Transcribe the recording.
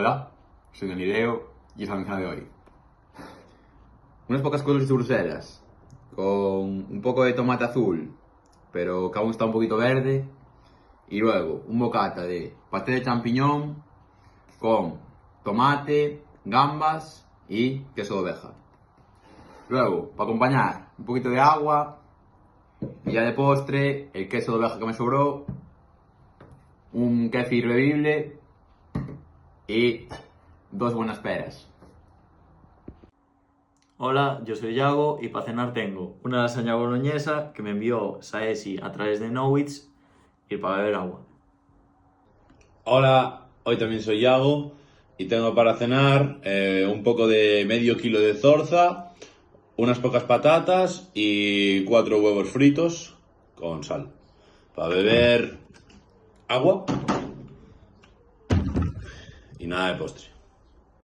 Hola, soy Donideo y es la mesa de hoy. Unas pocas cosas de Bruselas, con un poco de tomate azul, pero que aún está un poquito verde. Y luego un bocata de pastel de champiñón con tomate, gambas y queso de oveja. Luego, para acompañar, un poquito de agua. Y ya de postre, el queso de oveja que me sobró, un kéfir bebible y 2 buenas peras. Hola, yo soy Yago y para cenar tengo una lasaña boloñesa que me envió Saesi a través de Knowits y para beber agua. Hola, hoy también soy Yago y tengo para cenar un poco de medio kilo de zorza, unas pocas patatas y 4 huevos fritos con sal. Para beber agua y nada de postre.